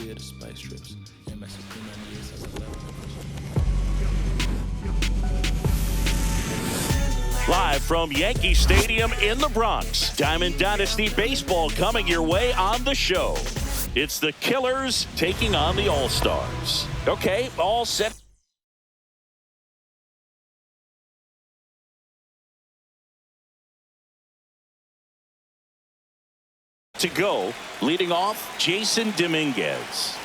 tortilla, the spice strips, and my supreme ideas as I love. Live from Yankee Stadium in the Bronx, Diamond Dynasty Baseball coming your way on the show. It's the Killers taking on the All-Stars. Okay, all set. To go, leading off, Jason Dominguez.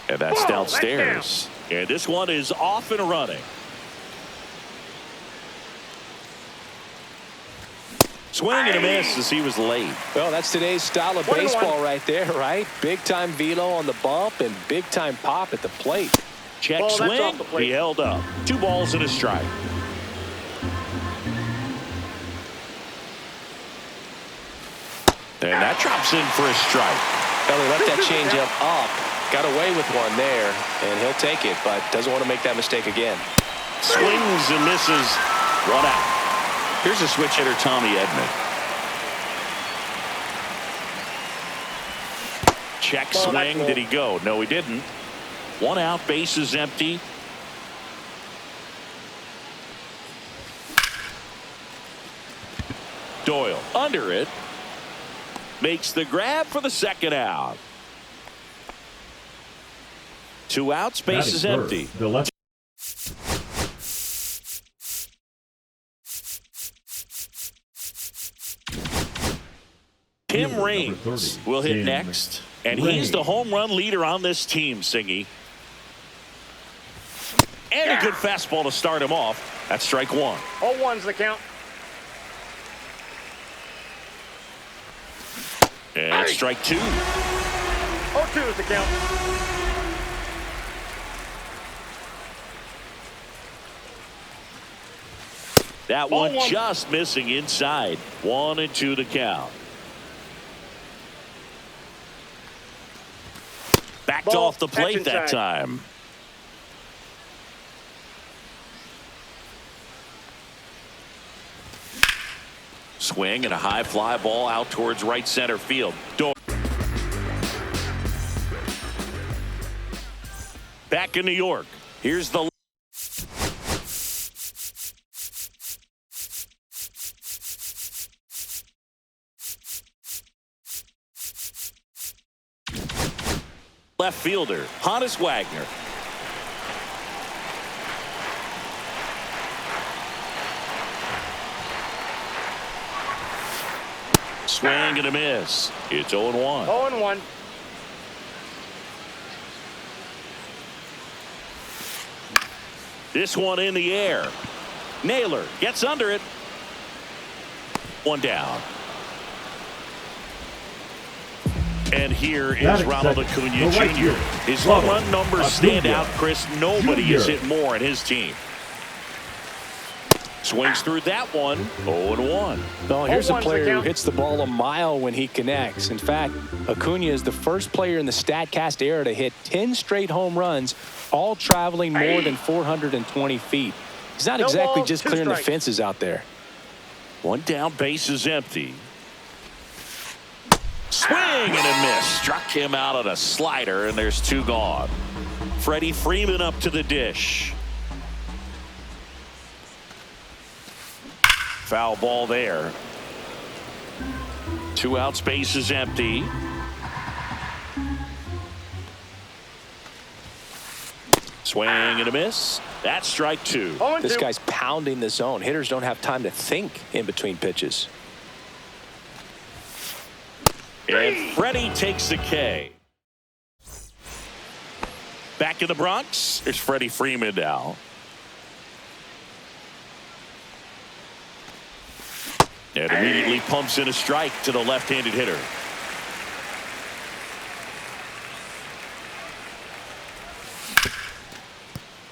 And that's downstairs. And this one is off and running. Swing and a miss as he was late. Well, that's today's style of baseball right there, right? Big-time velo on the bump and big-time pop at the plate. Check swing. He held up. 2 balls and a strike. And that drops in for a strike. Well, he left that changeup up. Got away with one there, and he'll take it, but doesn't want to make that mistake again. Swings and misses. 1 out. Here's a switch hitter, Tommy Edman. Check swing. Did he go? No, he didn't. 1 out. Base is empty. Doyle under it. Makes the grab for the 2nd out. 2 outs. Base is empty. Tim Raines will hit next, and he's the home run leader on this team, Singy. And a good fastball to start him off. That's strike 1. 0-1's the count. And strike 2. 0-2 is the count. That one just missing inside. 1-2 the count. Backed off the plate that time. Swing and a high fly ball out towards right center field. Back in New York. Here's the left fielder, Honus Wagner. Swing and a miss. It's 0-1. 0-1. This one in the air. Naylor gets under it. 1 down. And here is Ronald Acuna Jr. His home run numbers stand out, Chris. Nobody has hit more in his team. Swings through that one. 0-1. Oh, here's a player who hits the ball a mile when he connects. In fact, Acuna is the first player in the StatCast era to hit 10 straight home runs, all traveling more than 420 feet. He's not exactly just clearing the fences out there. 1 down, base is empty. Swing and a miss. Struck him out on a slider, and there's 2 gone. Freddie Freeman up to the dish. Foul ball there. 2 outs, base is empty. Swing and a miss. That's strike 2. This guy's pounding the zone. Hitters don't have time to think in between pitches. And Freddie takes the K. Back in the Bronx, there's Freddie Freeman now. And immediately pumps in a strike to the left-handed hitter.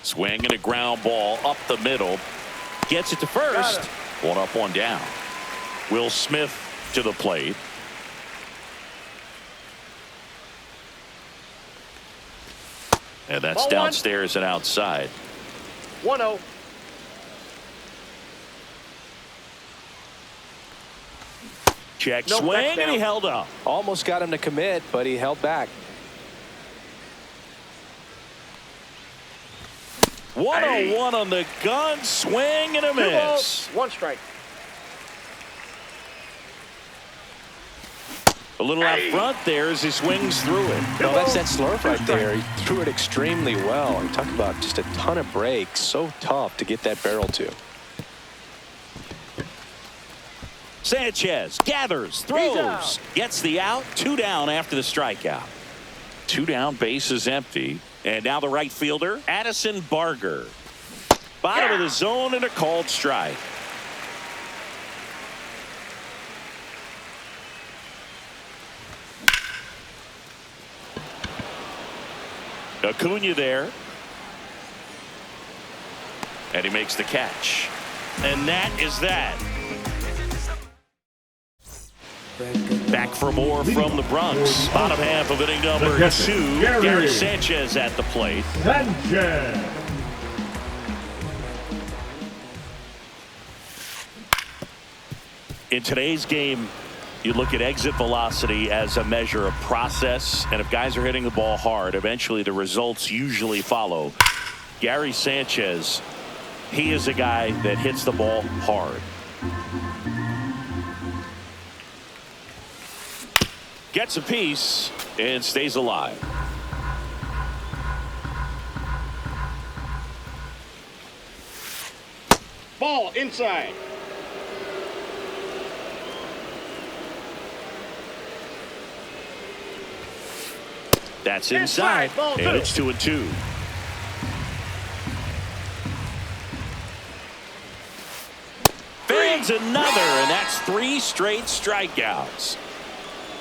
Swing and a ground ball up the middle. Gets it to first. 1 up, 1 down. Will Smith to the plate. And that's downstairs and outside. 1-0. Check No, swing, that's and he down. held up. Almost got him to commit, but he held back. 101 on the gun, swing and a 2 balls, miss. 1 strike. A little out front there as he swings through it. No, that's that slurve right there. He threw it extremely well. And talk about just a ton of breaks. So tough to get that barrel to. Sanchez gathers, throws, gets the out. 2 down after the strikeout. 2 down, base is empty. And now the right fielder, Addison Barger. Bottom of the zone and a called strike. Acuna there. And he makes the catch. And that is that. Back for more from the Bronx. Bottom half of inning number 2. Gary Sanchez at the plate. In today's game, you look at exit velocity as a measure of process, and if guys are hitting the ball hard, eventually the results usually follow. Gary Sanchez, he is a guy that hits the ball hard. Gets a piece and stays alive. Ball inside. That's inside, ball and it's 2-2. Fans another, and that's 3 straight strikeouts.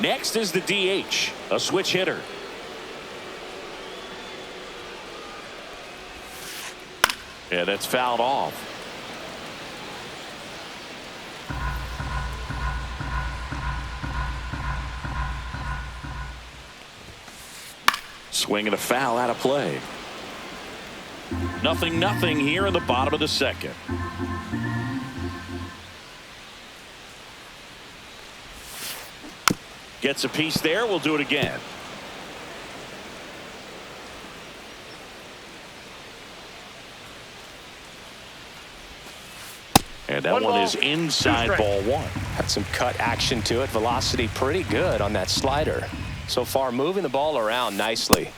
Next is the DH, a switch hitter. And that's fouled off. Swing and a foul out of play. 0-0 here in the bottom of the second. Gets a piece there. We'll do it again. And that one is inside, ball 1. Had some cut action to it. Velocity pretty good on that slider. So far moving the ball around nicely.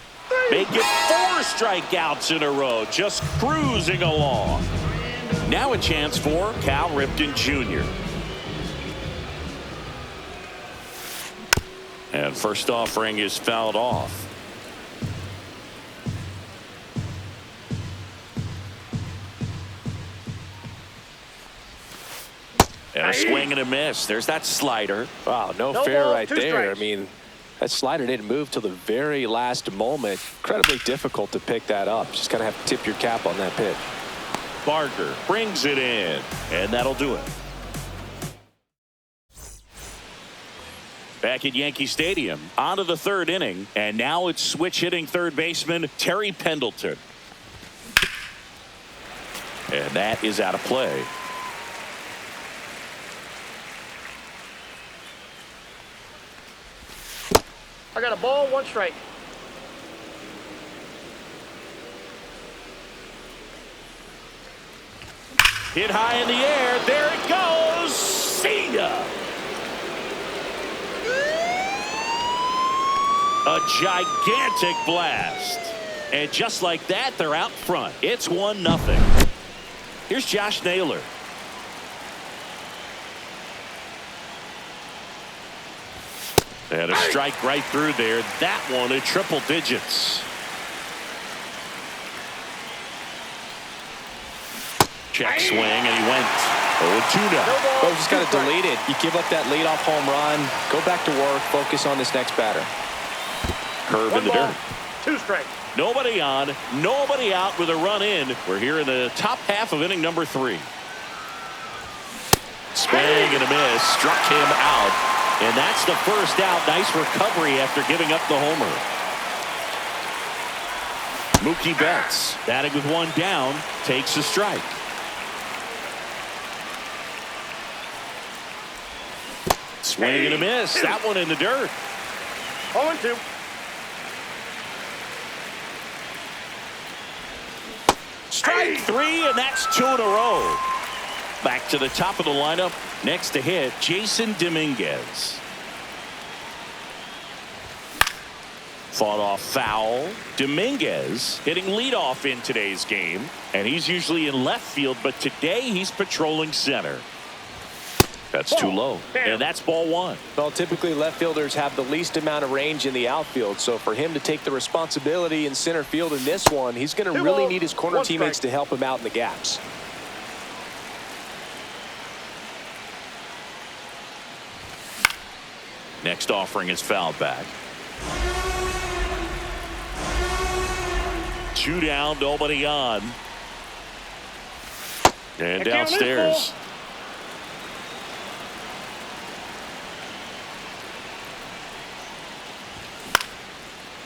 Make it 4 strikeouts in a row. Just cruising along. Now a chance for Cal Ripken Jr. And first offering is fouled off. And a swing and a miss. There's that slider. Wow, no fair right there. I mean, that slider didn't move till the very last moment. Incredibly difficult to pick that up. Just kind of have to tip your cap on that pitch. Barger brings it in, and that'll do it. Back at Yankee Stadium, on to the 3rd inning, and now it's switch hitting third baseman Terry Pendleton. And that is out of play. I got a ball, 1 strike. Hit high in the air. There it goes. See ya. A gigantic blast. And just like that, they're out front. It's 1-0. Here's Josh Naylor. And a strike right through there. That one in triple digits. Check swing, and he went 0-2 now. Well, just got to delete it. You give up that leadoff home run. Go back to work. Focus on this next batter. Curve in the dirt. 2 strikes. Nobody on, nobody out with a run in. We're here in the top half of inning number 3. Swing and a miss. Struck him out. And that's the first out. Nice recovery after giving up the homer. Mookie Betts, batting with 1 down, takes a strike. Swing and a miss. That one in the dirt. 0-2. Strike three, and that's 2 in a row. Back to the top of the lineup. Next to hit, Jason Dominguez. Fought off foul. Dominguez hitting leadoff in today's game, and he's usually in left field, but today he's patrolling center. That's too low, and that's ball one. Well, typically left fielders have the least amount of range in the outfield, so for him to take the responsibility in center field in this one, he's going to really need his corner teammates to help him out in the gaps. Next offering is fouled back. 2 down, nobody on. And downstairs.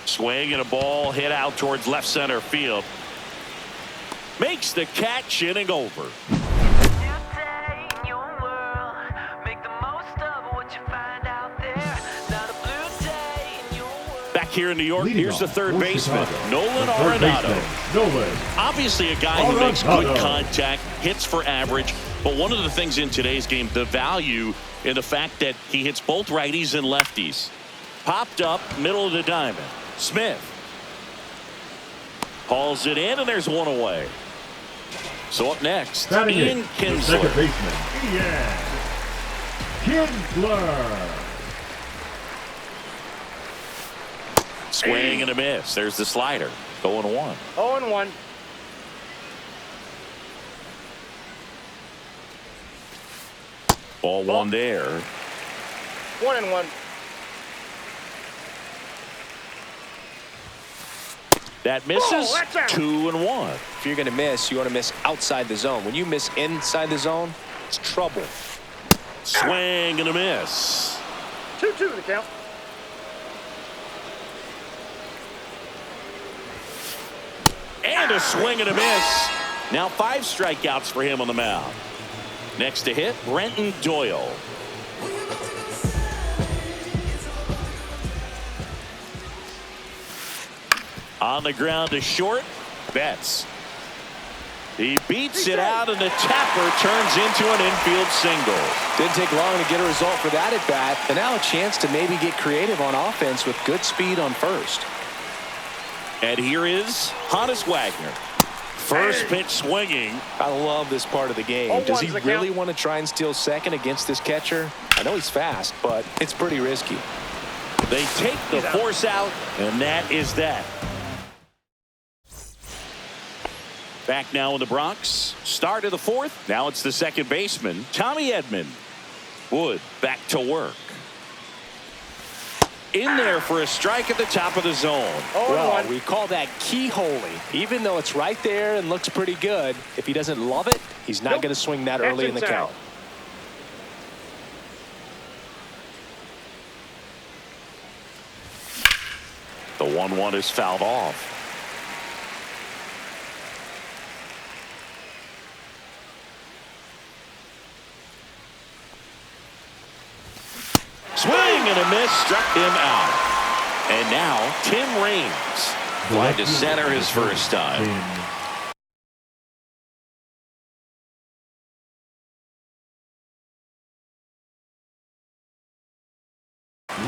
Swing and a ball hit out towards left center field. Makes the catch, inning over. Back here in New York, here's the third baseman, Nolan Arenado. Obviously a guy who makes good contact, hits for average, but one of the things in today's game, the value in the fact that he hits both righties and lefties. Popped up, middle of the diamond. Smith hauls it in, and there's one away. So up next, Ian Kinsler. Second baseman, Ian Kinsler. Swing and a miss. There's the slider. 0-1. 0-1. Ball one there. 1-1. That misses. 2-1. If you're going to miss, you want to miss outside the zone. When you miss inside the zone, it's trouble. Swing and a miss. 2-2 the count. And a swing and a miss. Now 5 strikeouts for him on the mound. Next to hit, Brenton Doyle. On the ground to short, Betts. He beats it out, and the tapper turns into an infield single. Didn't take long to get a result for that at bat, and now a chance to maybe get creative on offense with good speed on first. And here is Honus Wagner. First pitch swinging. I love this part of the game. Does he really want to try and steal second against this catcher? I know he's fast, but it's pretty risky. They take the force out, and that is that. Back now in the Bronx. Start of the fourth. Now it's the second baseman, Tommy Edman. Wood back to work. In there for a strike at the top of the zone. Well, we call that keyholing. Even though it's right there and looks pretty good, if he doesn't love it, he's not going to swing that early in the count. The 1-1 is fouled off. Swing and a miss, struck him out. And now Tim Raines flied to center his first time.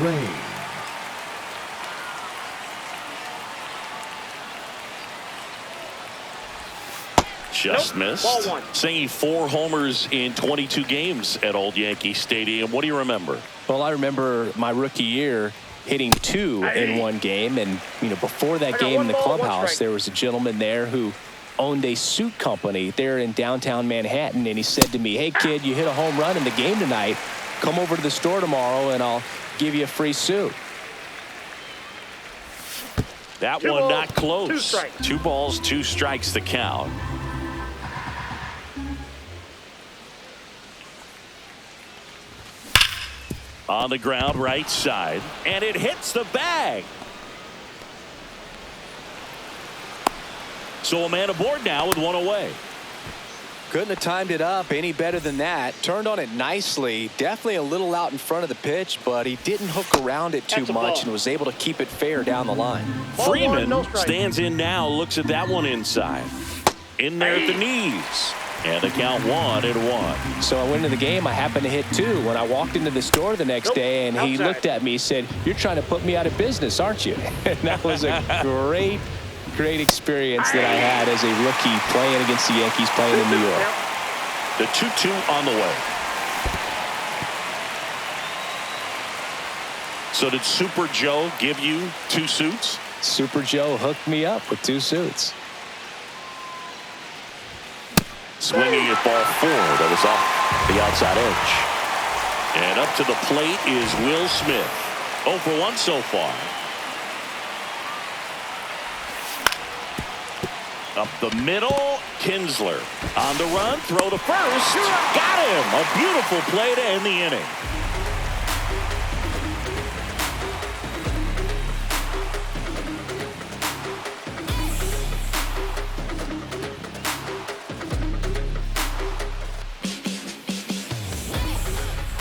Raines. Just missed. Ball one. Singing 4 homers in 22 games at Old Yankee Stadium. What do you remember? Well, I remember my rookie year hitting 2 in one game, and before that game in the clubhouse, there was a gentleman there who owned a suit company there in downtown Manhattan, and he said to me, "Hey kid, you hit a home run in the game tonight. Come over to the store tomorrow and I'll give you a free suit." That Two one balls, not close. 2 strikes. 2 balls, 2 strikes the count. On the ground, right side, and it hits the bag. So a man aboard now with 1 away. Couldn't have timed it up any better than that. Turned on it nicely. Definitely a little out in front of the pitch, but he didn't hook around it too much and was able to keep it fair down the line. Freeman stands in now, looks at that one inside. In there at the knees. And the count 1-1. So I went into the game. I happened to hit 2 when I walked into the store the next day, and he looked at me and said, "You're trying to put me out of business, aren't you?" And that was a great experience that I had as a rookie playing against the Yankees, playing in New York. The 2-2 on the way. So did Super Joe give you 2 suits? Super Joe hooked me up with 2 suits. Swinging at ball 4 that was off the outside edge. And up to the plate is Will Smith. 0 for 1 so far. Up the middle, Kinsler. On the run, throw to first. Got him! A beautiful play to end the inning.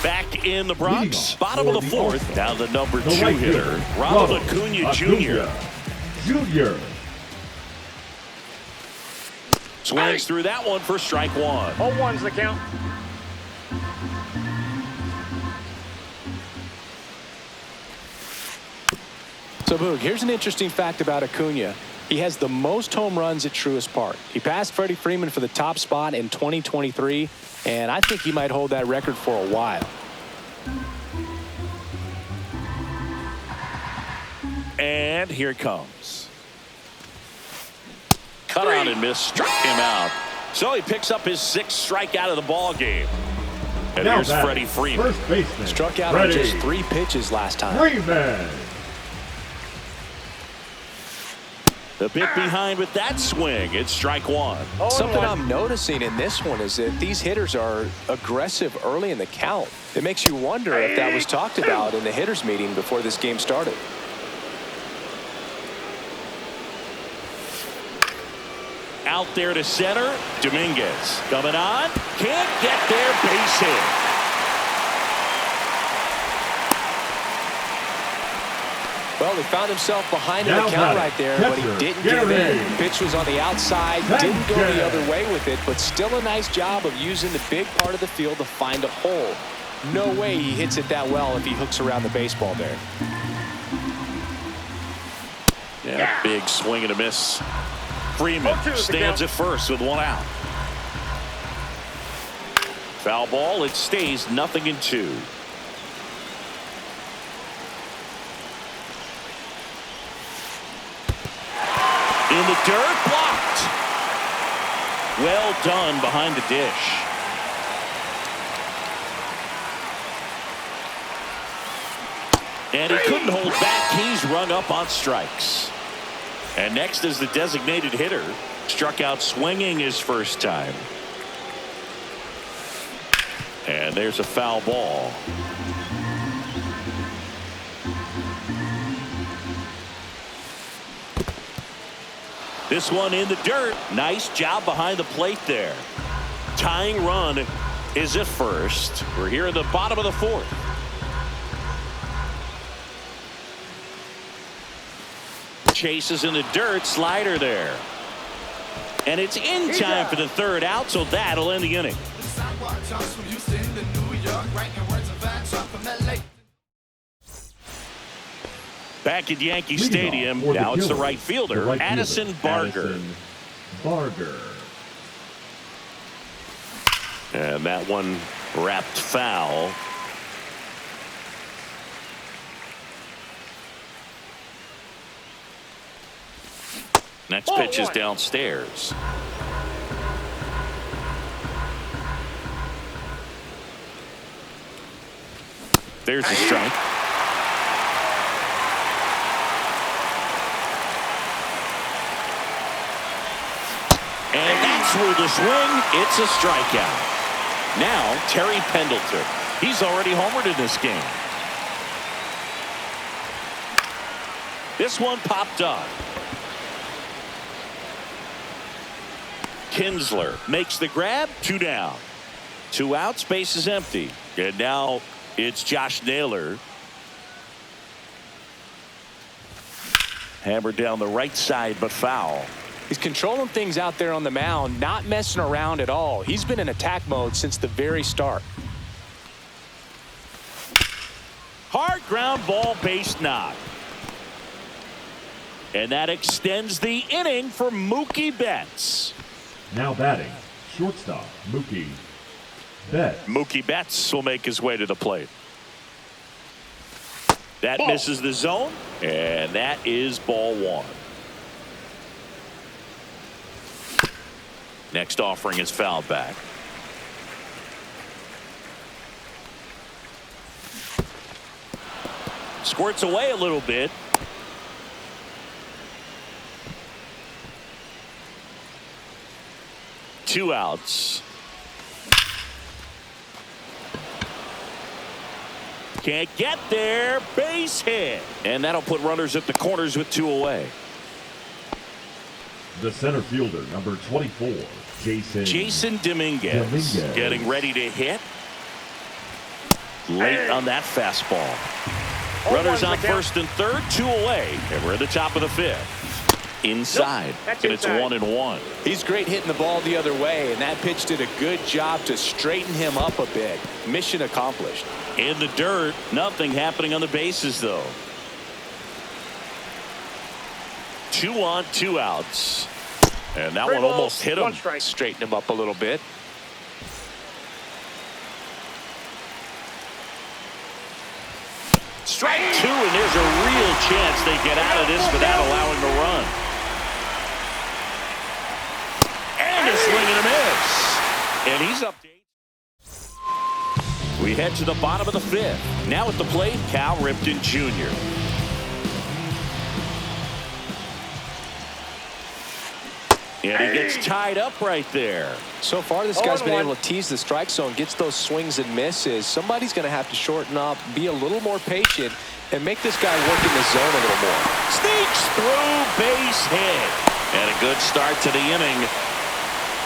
Back in the Bronx, bottom of the 4th. Now the number 2 hitter, Ronald Acuna Jr. Swings through that one for strike 1. 0-1's the count. So, Boog, here's an interesting fact about Acuna. He has the most home runs at Truist Park. He passed Freddie Freeman for the top spot in 2023, and I think he might hold that record for a while. And here it comes. Cut out and miss, struck him out. So he picks up his 6th strikeout of the ball game. And Now here's Freddie Freeman. First baseman. Struck out on just 3 pitches last time. Freeman. The bit behind with that swing. It's strike 1. Something I'm noticing in this one is that these hitters are aggressive early in the count. It makes you wonder if that was talked about in the hitters meeting before this game started. Out there to center, Dominguez coming on, can't get there, base hit. Well, he found himself behind in the count right there, but he didn't give in. Pitch was on the outside, didn't go the other way with it, but still a nice job of using the big part of the field to find a hole. No way he hits it that well if he hooks around the baseball there. Yeah, big swing and a miss. Freeman stands at first with 1 out. Foul ball, it stays 0-2. In the dirt, blocked. Well done behind the dish. And he couldn't hold back. He's rung up on strikes. And next is the designated hitter. Struck out swinging his first time. And there's a foul ball. This one in the dirt. Nice job behind the plate there. Tying run is at first. We're here in the bottom of the 4th. Chases in the dirt, slider there. And it's in time for the 3rd out, so that'll end the inning. Back at Yankee Stadium, now it's the right fielder, Addison Barger. And that one wrapped foul. Next pitch is downstairs. There's the strike. And that's where the swing. It's a strikeout. Now Terry Pendleton. He's already homered in this game. This one popped up. Kinsler makes the grab. 2 down. 2 outs. Base is empty. And now it's Josh Naylor. Hammered down the right side, but foul. He's controlling things out there on the mound, not messing around at all. He's been in attack mode since the very start. Hard ground ball, base knock. And that extends the inning for Mookie Betts. Now batting, shortstop, Mookie Betts. Mookie Betts will make his way to the plate. That misses the zone, and that is ball 1. Next offering is fouled back. Squirts away a little bit. Two outs. Can't get there. Base hit. And that'll put runners at the corners with 2 away. The center fielder, number 24, Jason Dominguez. Getting ready to hit. Late on that fastball. Runners on first and third, 2 away. And we're at the top of the 5th. Inside. That's and it's inside. 1-1. He's great hitting the ball the other way, and that pitch did a good job to straighten him up a bit. Mission accomplished. In the dirt, nothing happening on the bases, though. 2 on, 2 outs. And that one almost hit him. 1 strike. Straighten him up a little bit. Strike 2, and there's a real chance they get out of this without allowing the run. And a swing and a miss. And he's up to 8. We head to the bottom of the 5th. Now at the plate, Cal Ripken Jr. And he gets tied up right there. So far, this guy's been able to tease the strike zone, gets those swings and misses. Somebody's going to have to shorten up, be a little more patient, and make this guy work in the zone a little more. Sneaks through, base hit. And a good start to the inning.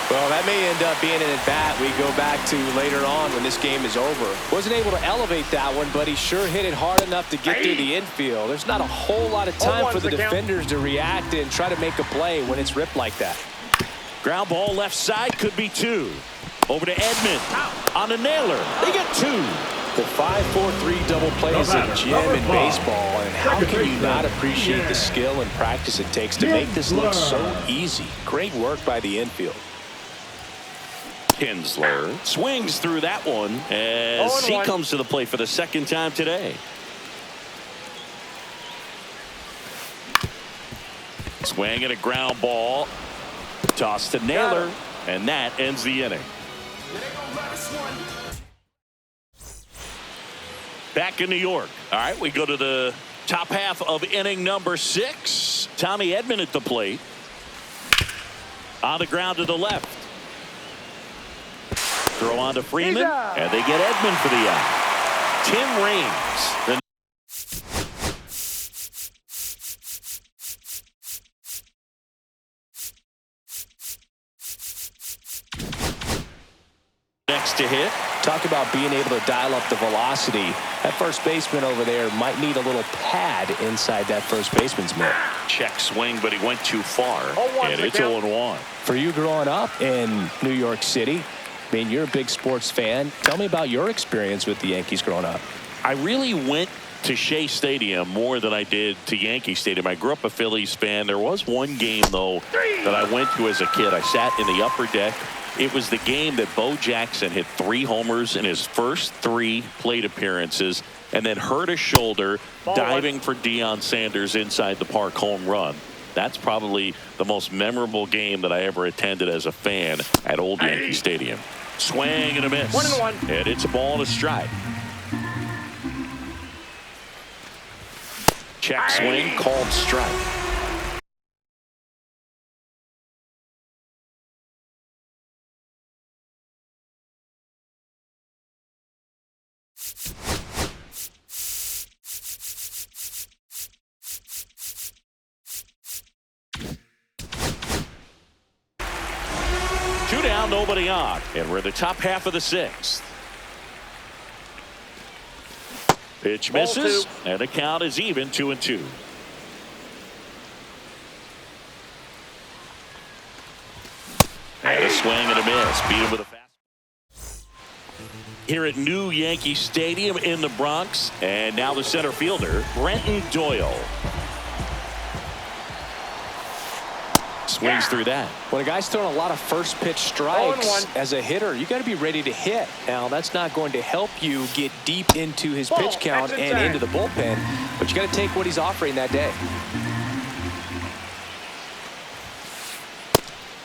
Well, that may end up being an at-bat we go back to later on when this game is over. Wasn't able to elevate that one, but he sure hit it hard enough to get through the infield. There's not a whole lot of time for the defenders to react and try to make a play when it's ripped like that. Ground ball left side, could be 2. Over to Edman on a nailer. They get 2. The 5-4-3 double play is a gem in baseball, and how can you not appreciate the skill and practice it takes to make this look so easy? Great work by the infield. Kinsler swings through that one as he comes to the plate for the 2nd time today. Swing and a ground ball. Toss to Naylor, and that ends the inning. Back in New York. All right, we go to the top half of inning number 6. Tommy Edman at the plate. On the ground to the left. Throw on to Freeman, and they get Edman for the out. Tim Raines, the next to hit. Talk about being able to dial up the velocity. That first baseman over there might need a little pad inside that first baseman's mitt. Check swing, but he went too far. And it's 0-1. 0-1. For you growing up in New York City, I mean, you're a big sports fan. Tell me about your experience with the Yankees growing up. I really went to Shea Stadium more than I did to Yankee Stadium. I grew up a Phillies fan. There was one game, though, that I went to as a kid. I sat in the upper deck. It was the game that Bo Jackson hit 3 homers in his first 3 plate appearances and then hurt his shoulder diving for Deion Sanders inside the park home run. That's probably the most memorable game that I ever attended as a fan at Old Yankee Stadium. Swing and a miss. 1-1. And it's a ball and a strike. Check swing, called strike. down, nobody on. And we're in the top half of the sixth. Pitch misses, and the count is even 2-2. And a swing and a miss. Beat him with a fast. Here at New Yankee Stadium in the Bronx. And now the center fielder, Brenton Doyle. Swings through that. When a guy's throwing a lot of first pitch strikes as a hitter, you got to be ready to hit. Now, that's not going to help you get deep into his pitch count and into the bullpen, but you got to take what he's offering that day.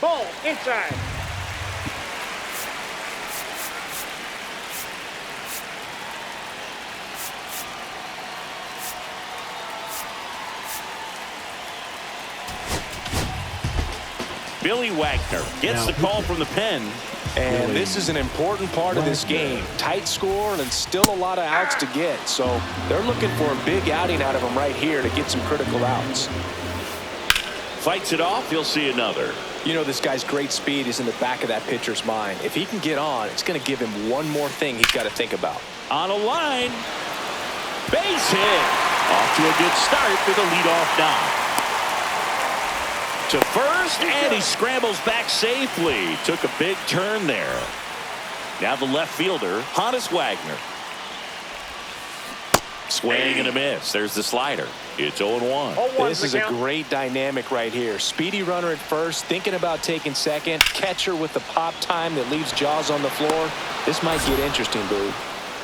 Ball inside. Billy Wagner gets the call from the pen. And this is an important part of this game. Tight score and still a lot of outs to get. So they're looking for a big outing out of him right here to get some critical outs. Fights it off. He'll see another. You know, this guy's great speed is in the back of that pitcher's mind. If he can get on, it's going to give him one more thing he's got to think about. On a line. Base hit. Off to a good start for the leadoff knock. To first, and he scrambles back safely. Took a big turn there. Now the left fielder, Honus Wagner. Swing and a miss. There's the slider. It's 0-1. This is a great dynamic right here. Speedy runner at first, thinking about taking second. Catcher with the pop time that leaves Jaws on the floor. This might get interesting, dude.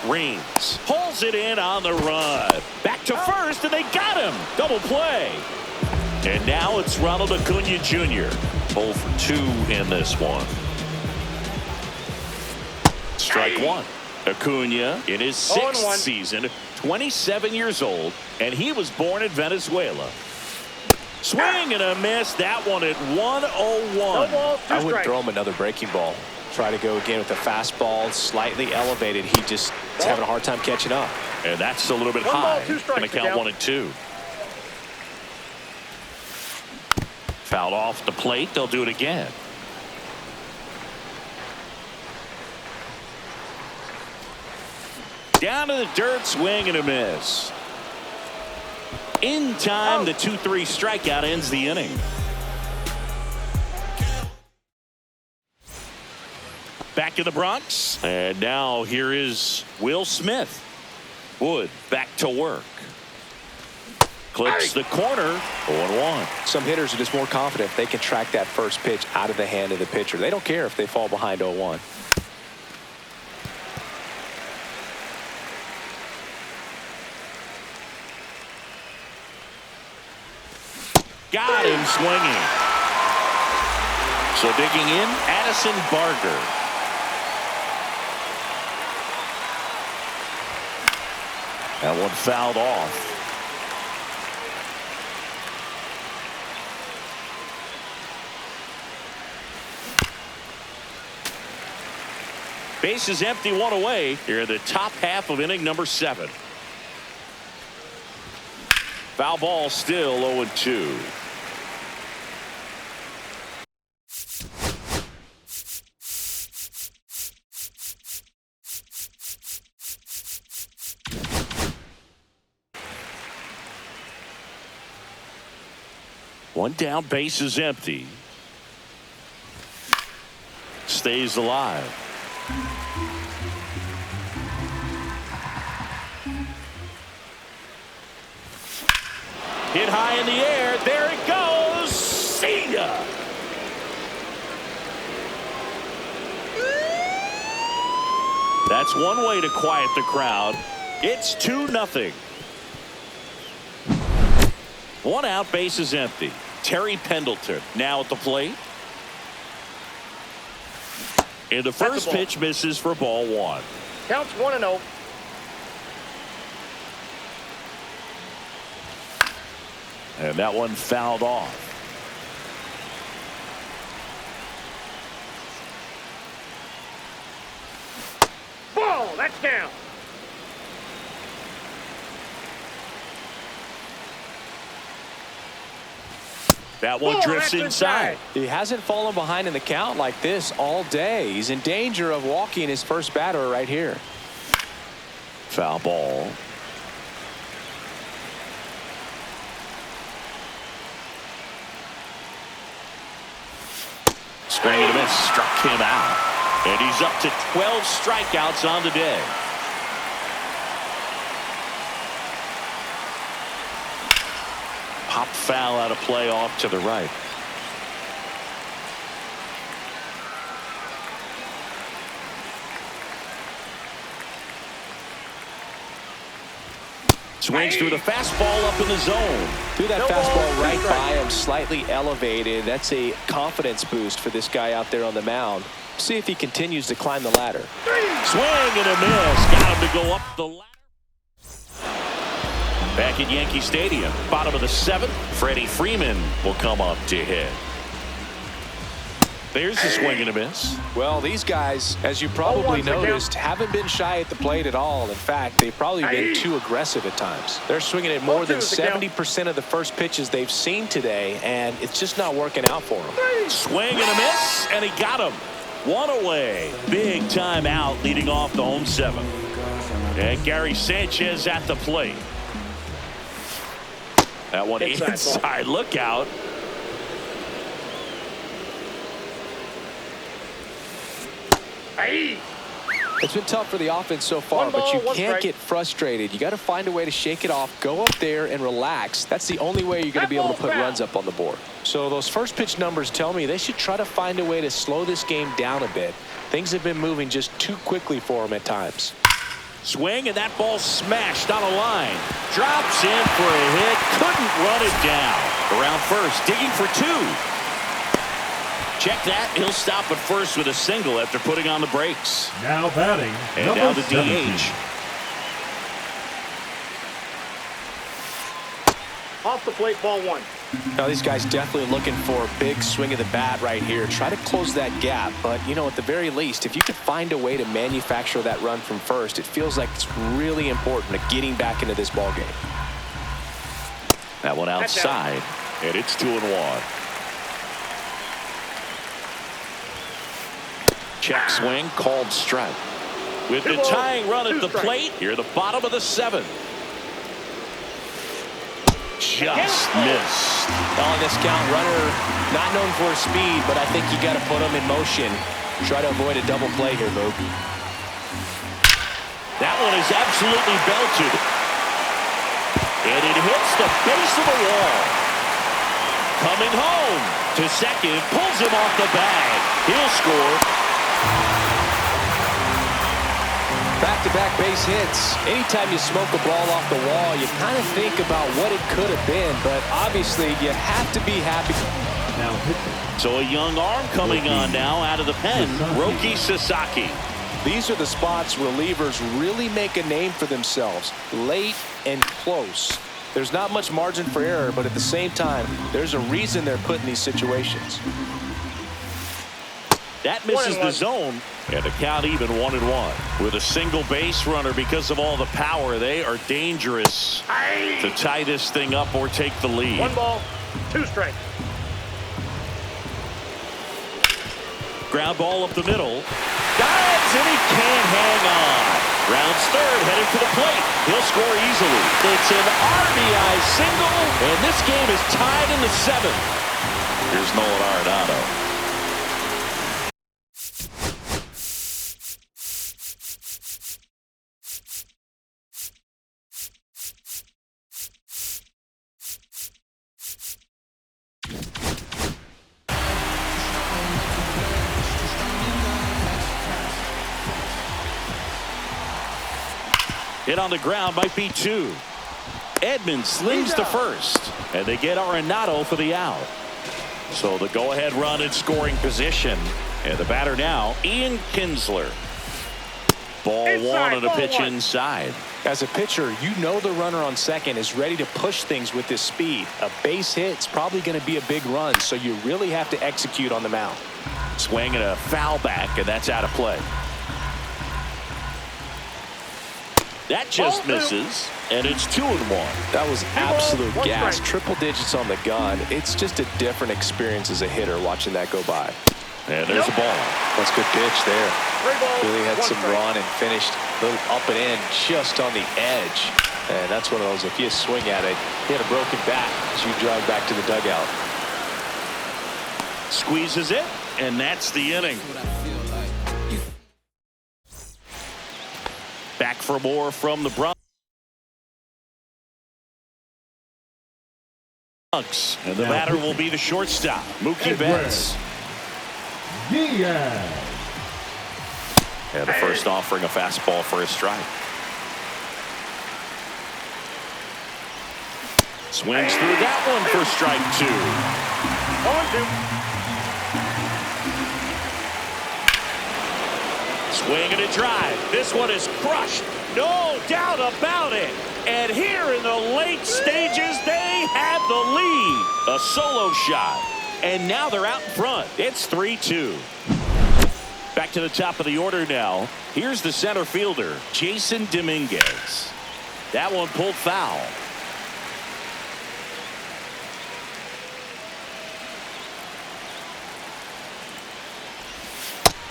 Reigns pulls it in on the run. Back to first, and they got him. Double play. And now it's Ronald Acuna Jr. 0 for 2 in this one. Strike one. Acuna in his 6th season, 27 years old, and he was born in Venezuela. Swing and a miss. That one at 1-0-1. I would throw him another breaking ball. Try to go again with the fastball, slightly elevated. He just is having a hard time catching up. And that's a little bit high. Going to count 1-2. Fouled off the plate. They'll do it again. Down to the dirt, swing and a miss. In time, the 2-3 strikeout ends the inning. Back in the Bronx. And now here is Will Smith. Wood back to work. Clips the corner. 0-1. Some hitters are just more confident if they can track that first pitch out of the hand of the pitcher. They don't care if they fall behind 0-1. Got him swinging. So digging in, Addison Barger. That one fouled off. Base is empty, one away. Here in the top half of inning number 7. Foul ball, still 0-2. One down, base is empty. Stays alive. Hit high in the air. There it goes. See ya. That's one way to quiet the crowd. It's 2-0. One out, base is empty. Terry Pendleton now at the plate. And the first pitch misses for ball 1. Counts 1-0. And that one fouled off. Ball, that's down. That one Ball, drifts that's inside. He hasn't fallen behind in the count like this all day. He's in danger of walking his first batter right here. Foul ball. Swing and a miss. Struck him out. And he's up to 12 strikeouts on the day. Pop foul out of play off to the right. Swings through the fastball up in the zone. Threw that fastball right by him, slightly elevated. That's a confidence boost for this guy out there on the mound. See if he continues to climb the ladder. Swing and a miss. Got him to go up the ladder. Back at Yankee Stadium, bottom of the 7th, Freddie Freeman will come up to hit. There's the swing and a miss. Well, these guys, as you probably noticed, haven't been shy at the plate at all. In fact, they've probably been too aggressive at times. They're swinging at more than 70% of the first pitches they've seen today, and it's just not working out for them. Swing and a miss, and he got him. One away. Big time out leading off the home 7th. And Gary Sanchez at the plate. That one inside. Look out. It's been tough for the offense so far, but you can't get frustrated. You got to find a way to shake it off, go up there and relax. That's the only way you're going to be able to put runs up on the board. So those first pitch numbers tell me they should try to find a way to slow this game down a bit. Things have been moving just too quickly for them at times. Swing, and that ball smashed on a line. Drops in for a hit. Couldn't run it down. Around first, digging for 2. Check that. He'll stop at first with a single after putting on the brakes. Now batting, And number now the 17. DH. Off the plate, ball 1. Now these guys definitely looking for a big swing of the bat right here. Try to close that gap, but you know, at the very least, if you could find a way to manufacture that run from first, it feels like it's really important to getting back into this ball game. That one outside, and it's 2-1. Check swing, called strike. With the tying run at the plate, here the bottom of the 7th. Just missed. On this count, runner not known for his speed, but I think you got to put him in motion. Try to avoid a double play here, Luke. That one is absolutely belted. And it hits the base of the wall. Coming home to second, pulls him off the bag. He'll score. Back-to-back base hits. Anytime you smoke a ball off the wall, you kind of think about what it could have been, but obviously you have to be happy. Now pitching. So a young arm coming on now out of the pen, Roki Sasaki. These are the spots relievers really make a name for themselves, late and close. There's not much margin for error, but at the same time, there's a reason they're put in these situations. That misses the zone, and the count even 1-1. With a single base runner, because of all the power, they are dangerous to tie this thing up or take the lead. 1 ball, 2 strikes. Ground ball up the middle. Dives, and he can't hang on. Rounds third, headed to the plate. He'll score easily. It's an RBI single, and this game is tied in the 7th. Here's Nolan Arenado. Hit on the ground, might be 2. Edmonds slings to first, and they get Arenado for the out. So the go-ahead run in scoring position. And the batter now, Ian Kinsler. Ball Inside, 1 on a pitch 1. inside. As a pitcher, you know the runner on second is ready to push things with his speed. A base hit's probably going to be a big run, so you really have to execute on the mound. Swing and a foul back, and that's out of play. That just misses, and it's 2-1. That was absolute One gas. strike. Triple digits on the gun. It's just a different experience as a hitter watching that go by. And there's a ball. That's a good pitch there. 3 balls, Really had 1 some strike. run and finished a little up and in just on the edge. And that's one of those, if you swing at it, you had a broken back as you drive back to the dugout. Squeezes it, and that's the inning. Back for more from the Bronx. And the batter will be the shortstop, Mookie Betts. Diaz. And the first offering a fastball for a strike. Swings through that one for strike 2. 0-2. Swing and a drive. This one is crushed. No doubt about it. And here in the late stages, they have the lead. A solo shot. And now they're out in front. It's 3-2. Back to the top of the order now. Here's the center fielder, Jason Dominguez. That one pulled foul.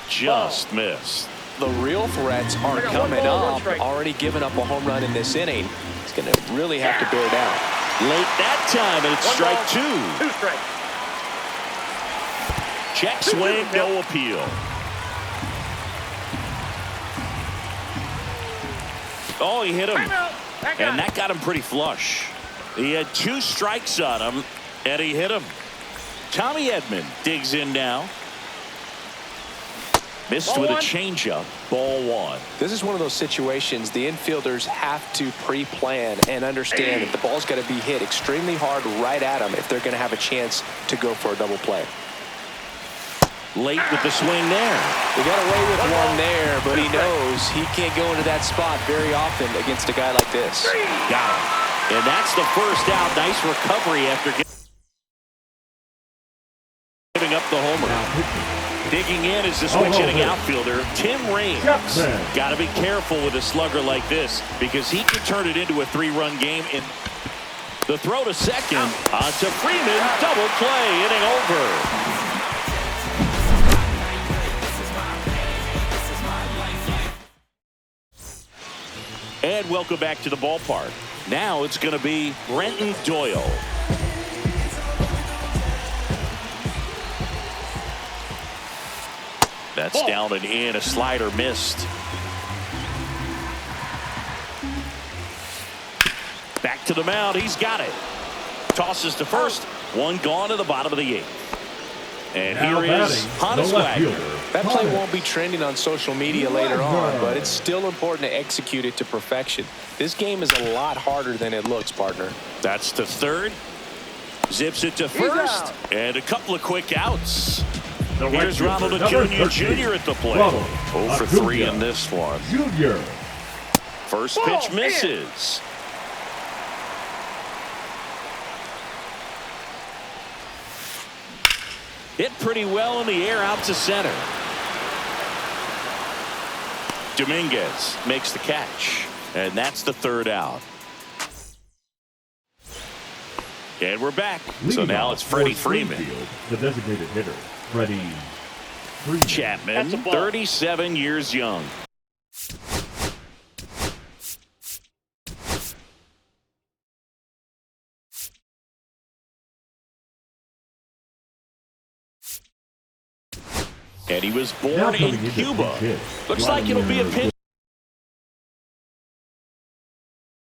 Just missed. The real threats are I got coming 1 ball, 1 up. strike. Already giving up a home run in this inning. He's going to really have to bear down. Late that time, and it's 1 strike ball, 2. 2 strikes. Check swing, no appeal. Oh, he hit him. Timeout. And that got him pretty flush. He had 2 strikes on him, and he hit him. Tommy Edman digs in now. Missed Ball with a 1. changeup. Ball 1. This is one of those situations the infielders have to pre-plan and understand that the ball's got to be hit extremely hard right at them if they're going to have a chance to go for a double play. Late with the swing there. He got away with one there, but he knows he can't go into that spot very often against a guy like this. Got him. And that's the first out. Nice recovery after giving up the homer. Digging in is the switch hitting outfielder, Tim Raines. Got to be careful with a slugger like this because he can turn it into a 3-run game. In the throw to second, onto Freeman, double play, inning over. And welcome back to the ballpark. Now it's going to be Brenton Doyle. That's down and in. A slider missed. Back to the mound. He's got it. Tosses to first. One gone to the bottom of the 8th. And Now here is Honus Wagner. That play won't be trending on social media later on, but it's still important to execute it to perfection. This game is a lot harder than it looks, partner. That's to third. Zips it to first. And a couple of quick outs. Here's Ronald Acuna Jr. at the plate. 0 for 3 in this one. Junior. First pitch misses. Hit pretty well in the air out to center. Dominguez makes the catch. And that's the 3rd out. And we're back. So now it's Freddie Freeman. The designated hitter, Freddie Freeman. Chapman, That's a ball. 37 years young. And he was Now born coming in into Cuba. pitch, Looks like it'll be a pinch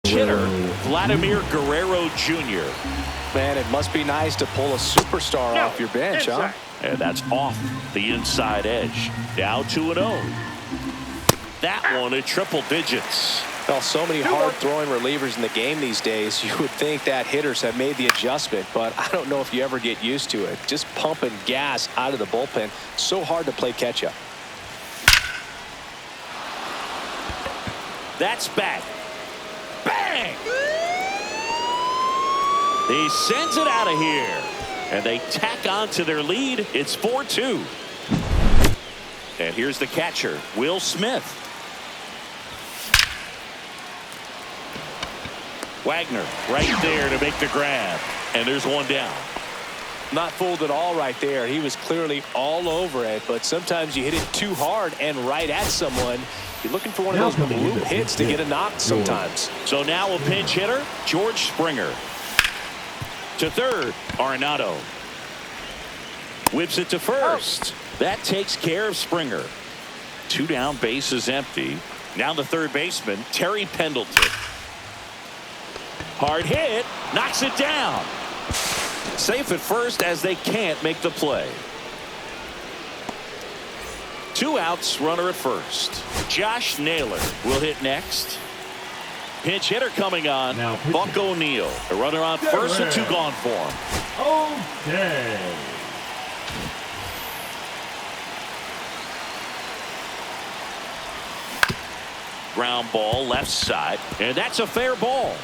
hitter, Vladimir Guerrero Jr. Man, it must be nice to pull a superstar off your bench, huh? And that's off the inside edge. Now 2-0. That one at triple digits. Well, so many hard-throwing relievers in the game these days, you would think that hitters have made the adjustment, but I don't know if you ever get used to it. Just pumping gas out of the bullpen, so hard to play catch-up. That's back. Bang! He sends it out of here. And they tack on to their lead. It's 4-2. And here's the catcher, Will Smith. Wagner right there to make the grab. And there's one down. Not fooled at all right there. He was clearly all over it, but sometimes you hit it too hard and right at someone. You're looking for one of those bloop hits to get a knock sometimes. So now a pinch hitter, George Springer. To third, Arenado. Whips it to first. That takes care of Springer. 2 down, bases empty. Now the third baseman, Terry Pendleton. Hard hit, knocks it down. Safe at first as they can't make the play. 2 outs, runner at first. Josh Naylor will hit next. Pinch hitter coming on, Buck O'Neil. A runner on first and 2 gone for him. Okay. Ground ball left side, and that's a fair ball.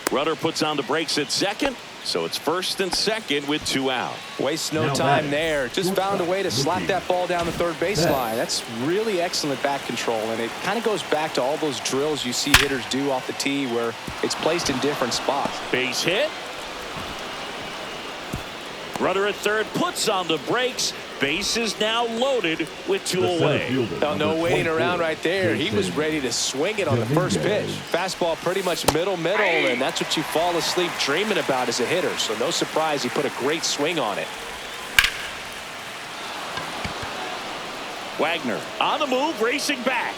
Runner puts on the brakes at second, so it's first and second with 2 out. Waste no time there. Just found a way to slap that ball down the third baseline. That's really excellent back control, and it kind of goes back to all those drills you see hitters do off the tee where it's placed in different spots. Base hit. Runner at third puts on the brakes. Base is now loaded with 2 away. No waiting around right there. He was ready to swing it on the first pitch. Fastball pretty much middle, and that's what you fall asleep dreaming about as a hitter. So no surprise he put a great swing on it. Wagner on the move, racing back.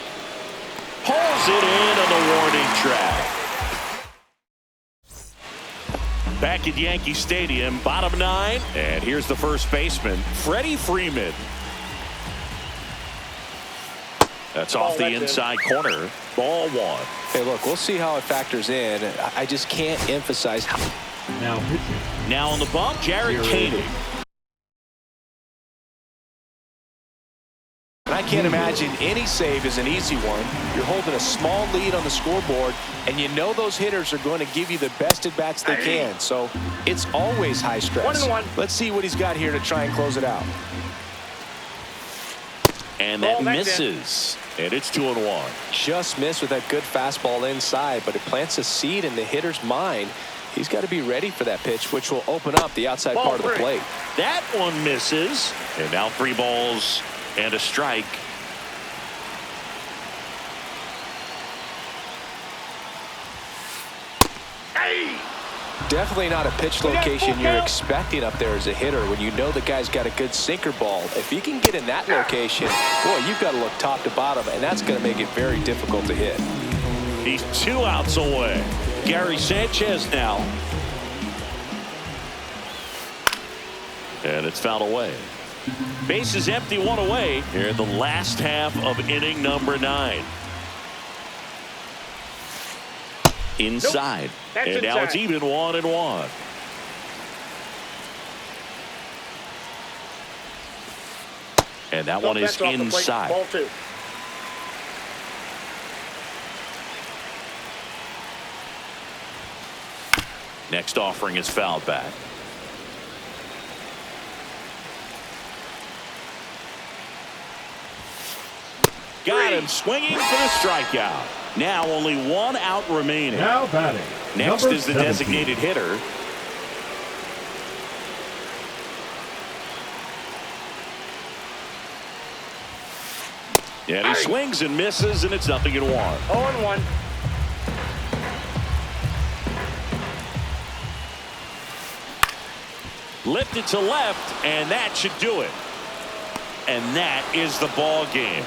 Pulls it in on the warning track. Back at Yankee Stadium, bottom 9, and here's the first baseman, Freddie Freeman. That's off the inside corner. Ball 1. Hey, look, we'll see how it factors in. I just can't emphasize how. Now pitching. Now on the bump, Jared Koenig. I can't imagine any save is an easy one. You're holding a small lead on the scoreboard, and you know those hitters are going to give you the best at-bats they can. So it's always high stress. 1-1. Let's see what he's got here to try and close it out. And that misses. And it's 2-1. Just missed with that good fastball inside, but it plants a seed in the hitter's mind. He's got to be ready for that pitch, which will open up the outside part of the plate. That one misses. And now 3 balls and a strike. Definitely not a pitch location you're expecting up there as a hitter when you know the guy's got a good sinker ball. If he can get in that location, boy, you've got to look top to bottom, and that's going to make it very difficult to hit. He's 2 outs away. Gary Sanchez now. And it's fouled away. Base is empty, 1 away here in the last half of inning number 9. Inside. Nope. And now it's even 1-1. And that one is inside. Ball 2. Next offering is fouled back. Got him swinging for the strikeout. Now only 1 out remaining. Now batting. Next is the designated hitter. And he swings and misses, and it's 0-1. 0-1. Lifted to left, and that should do it. And that is the ball game.